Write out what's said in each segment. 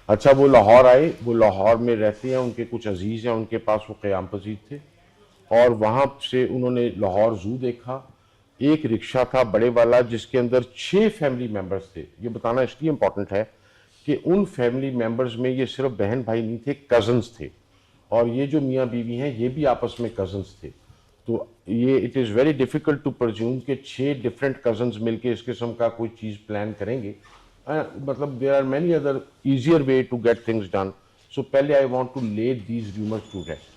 अच्छा, वो लाहौर आए, वो लाहौर में रहते हैं, उनके कुछ अजीज़ हैं उनके पास, वो क़याम पजीर थे। और वहाँ से उन्होंने लाहौर ज़ू देखा। एक रिक्शा था बड़े वाला जिसके अंदर 6 फैमिली मेंबर्स थे। ये बताना इसलिए इम्पॉर्टेंट है कि उन फैमिली मेंबर्स में ये सिर्फ बहन भाई नहीं थे, कज़न्स थे। और ये जो मियाँ बीवी हैं ये भी आपस में कज़न्स थे। तो ये it is very difficult to presume कि 6 डिफरेंट कज़न्स मिलके इस किस्म का कोई चीज़ प्लान करेंगे। मतलब there are many other easier way to get things done. So पहले I want to lay these rumours to rest.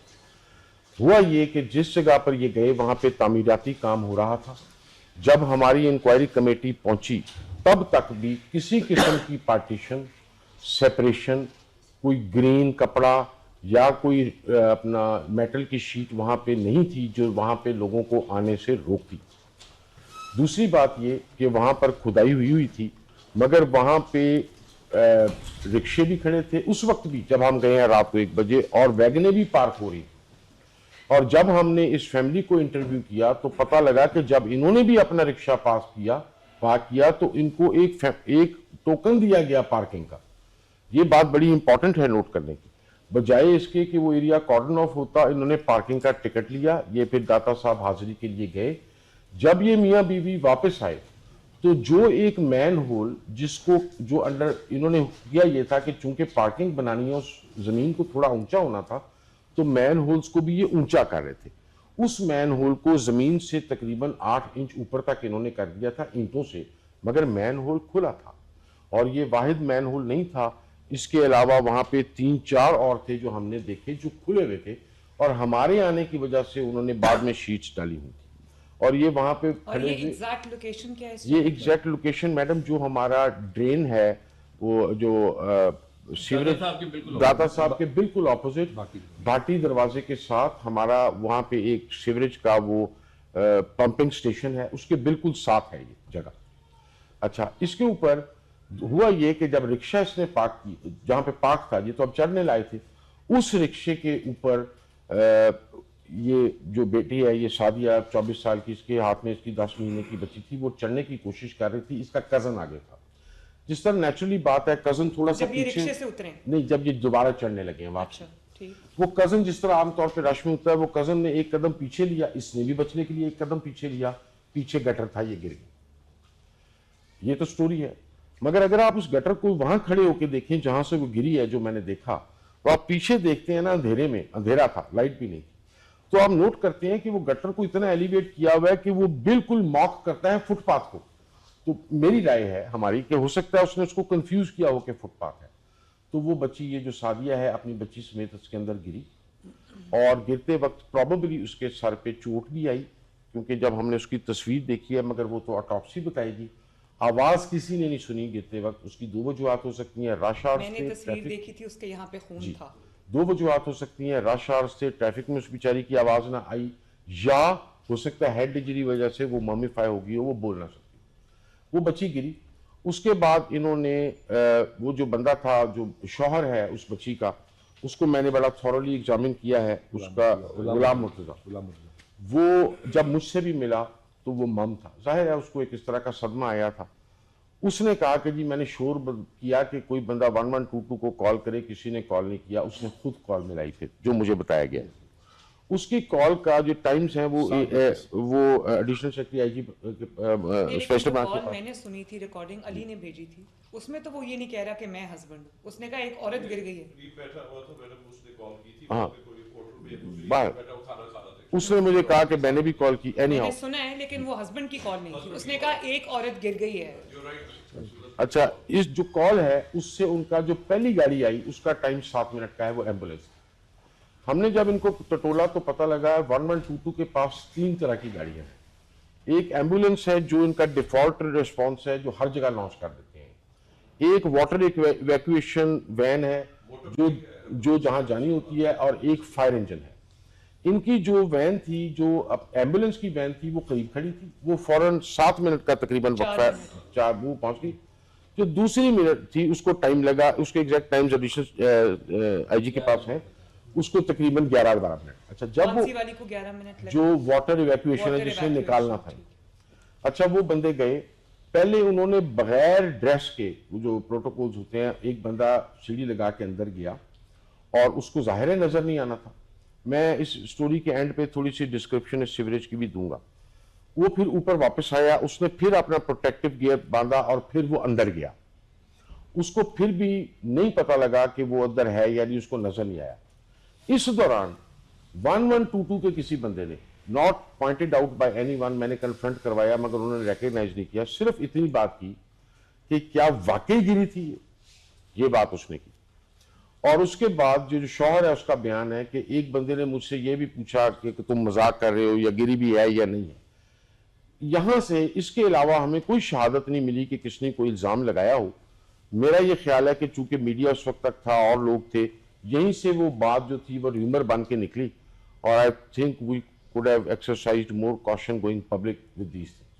हुआ ये कि जिस जगह पर ये गए वहां पे तामीराती काम हो रहा था। जब हमारी इंक्वायरी कमेटी पहुंची तब तक भी किसी किस्म की पार्टीशन, सेपरेशन, कोई ग्रीन कपड़ा या कोई अपना मेटल की शीट वहां पे नहीं थी जो वहां पे लोगों को आने से रोकती। दूसरी बात ये कि वहां पर खुदाई हुई हुई थी, मगर वहां पे रिक्शे भी खड़े थे उस वक्त भी जब हम गए हैं रात को 1 बजे, और वैगनें भी पार्क हो रही। और जब हमने इस फैमिली को इंटरव्यू किया तो पता लगा कि जब इन्होंने भी अपना रिक्शा पार्क किया तो इनको एक टोकन दिया गया पार्किंग का। ये बात बड़ी इंपॉर्टेंट है नोट करने की। बजाय इसके कि वो एरिया कॉर्डन ऑफ होता, इन्होंने पार्किंग का टिकट लिया। ये फिर दाता साहब हाजिरी के लिए गए। जब ये मियाँ बीवी वापस आए तो जो एक मैन होल जिसको जो अंडर इन्होंने किया ये था कि चूंकि पार्किंग बनानी है उस जमीन को थोड़ा ऊंचा होना था, तो मैन होल्स को भी ये ऊंचा कर रहे थे। उस मैन होल को जमीन से तकरीबन 8 इंच ऊपर तक इन्होंने कर दिया था ईंटों से, मगर मैन होल खुला था। और ये वाहिद मैन होल नहीं था, इसके अलावा वहां पे 3-4 और थे जो हमने देखे जो खुले हुए थे, और हमारे आने की वजह से उन्होंने बाद में शीट्स डाली हुई थी। और ये वहां पे और खड़े ये हुए। एग्जैक्ट लोकेशन क्या है इस ये जगह की? एग्जैक्ट लोकेशन मैडम जो हमारा ड्रेन है, वो जो सीवरेज दाता साहब के बिल्कुल ऑपोजिट भाटी दरवाजे के साथ हमारा वहां पे एक सीवरेज का वो पंपिंग स्टेशन है, उसके बिल्कुल साथ है ये जगह। अच्छा, इसके ऊपर हुआ ये कि जब रिक्शा इसने पार्क की, जहां पे पार्क था, ये तो अब चढ़ने लाए थे, उस रिक्शे के ऊपर ये जो बेटी है, ये सादिया 24 साल की, इसके हाथ में इसकी 10 महीने की बच्ची थी, वो चढ़ने की कोशिश कर रही थी। इसका कजन आगे था। जिस तरह नेचुरली बात है, कजन थोड़ा सा जब ये पीछे। रिक्शे से उतरे? नहीं, जब ये दोबारा चढ़ने लगे हैं वापसी। अच्छा, ठीक। वो कजन जिस तरह आमतौर पर रश में होता है, वो कजन ने एक कदम पीछे लिया, इसने भी बचने के लिए एक कदम पीछे लिया, पीछे गटर था, ये गिर गई। ये तो स्टोरी है। मगर अगर आप उस गटर को वहां खड़े होकर देखें जहां से वो गिरी है, जो मैंने देखा, तो आप पीछे देखते हैं ना, अंधेरे में, अंधेरा था, लाइट भी नहीं, तो आप नोट करते हैं कि वो गटर को इतना एलिवेट किया हुआ है कि वो बिल्कुल मॉक करता है फुटपाथ को। तो मेरी राय है हमारी कि हो सकता है उसने उसको कंफ्यूज किया हो कि फुटपाथ है। तो वो बच्ची, ये जो सादिया है, अपनी बच्ची समेत उसके अंदर गिरी, और गिरते वक्त प्रॉबेबली उसके सर पे चोट भी आई, क्योंकि जब हमने उसकी तस्वीर देखी है, मगर वो तो ऑटोप्सी बताएगी। आवाज किसी ने नहीं सुनी गिरते वक्त। उसकी 2 वजूहत हो सकती हैं, रश आवर से, मैंने तस्वीर देखी थी, उसके यहाँ पे खून था। 2 वजूहत हो सकती हैं, रश आवर से, ट्रैफिक में उस बेचारी की आवाज ना आई, या हो सकता है हेड इंजरी वजह से वो ममीफाई हो गई हो, वो बोल ना सकती। वो बच्ची गिरी। उसके बाद इन्होंने वो जो बंदा था, जो शौहर है उस बच्ची का, उसको मैंने बड़ा थॉरली एग्जामिन किया है, उसका गुलाम मुर्तजा। वो जब मुझसे भी मिला तो वो मम था, जाहिर है उसको एक इस तरह का सदमा आया था। उसने कहा कि जी मैंने शोर किया कि कोई बंदा 1122 को कॉल करे, किसी ने कॉल नहीं किया, उसने खुद कॉल मिलाई, फिर जो मुझे बताया गया। उसकी कॉल का जो टाइम्स हैं वो additional secretary IG special branch के पास। मैंने सुनी थी, रिकॉर्डिंग अली ने भेजी थी, उसमें तो वो ये नहीं कह रहा कि मैं हस्बैंड हूँ, उसने कहा एक औरत गिर गई है। हाँ, उसने मुझे कहा कि मैंने भी कॉल की, मैंने सुना है, लेकिन वो हस्बैंड की कॉल नहीं थी, उसने कहा एक औरत गिर गई है। अच्छा, इस जो कॉल है उससे उनका जो पहली गाड़ी आई उसका टाइम 7 मिनट का है, वो एम्बुलेंस। हमने जब इनको टटोला तो पता लगा 1122 के पास 3 तरह की गाड़ियां हैं। एक एम्बुलेंस है जो इनका डिफॉल्ट रिस्पॉन्स है, जो हर जगह लॉन्च कर देते हैं। एक वाटर इवैक्यूएशन वैन है जो जो जहां जानी होती है, और एक फायर इंजन है। इनकी जो वैन थी, जो एम्बुलेंस की वैन थी, वो करीब खड़ी थी, वो फौरन 7 मिनट का तकरीबन वक्फा, 4 वो पहुंच गई। जो दूसरी मिनट थी उसको टाइम लगा, उसके एग्जैक्ट टाइम्स एडिशनल आईजी के पास हैं, उसको तकरीबन 11-12 मिनट। अच्छा, जब वो वाली को 11 मिनट लगे? जो वाटर इवैक्यूएशन है, जिसने निकालना था। अच्छा, वो बंदे गए, पहले उन्होंने बगैर ड्रेस के, वो जो प्रोटोकॉल्स होते हैं, एक बंदा सीढ़ी लगा के अंदर गया और उसको ज़ाहिर है नज़र नहीं आना था। मैं इस स्टोरी के एंड पे थोड़ी सी डिस्क्रिप्शन इस सीवरेज की भी दूंगा। वो फिर ऊपर वापस आया, उसने फिर अपना प्रोटेक्टिव गियर बांधा और फिर वो अंदर गया। उसको फिर भी नहीं पता लगा कि वो अंदर है या नहीं, उसको नजर नहीं आया। इस दौरान 1122 के किसी बंदे ने, not pointed out by anyone, मैंने कन्फ्रंट करवाया मगर उन्होंने रिकॉग्नाइज नहीं किया, सिर्फ इतनी बात की कि क्या वाकई गिरी थी ये बात उसने की। और उसके बाद जो शौहर है उसका बयान है कि एक बंदे ने मुझसे ये भी पूछा कि तुम मजाक कर रहे हो या गिरी भी है या नहीं है। यहां से इसके अलावा हमें कोई शहादत नहीं मिली कि किसने कोई इल्जाम लगाया हो। मेरा ये ख्याल है कि चूंकि मीडिया उस वक्त तक था और लोग थे, यहीं से वो बात जो थी वो र्यूमर बन के निकली। और I think we could have exercised more caution going public with these things.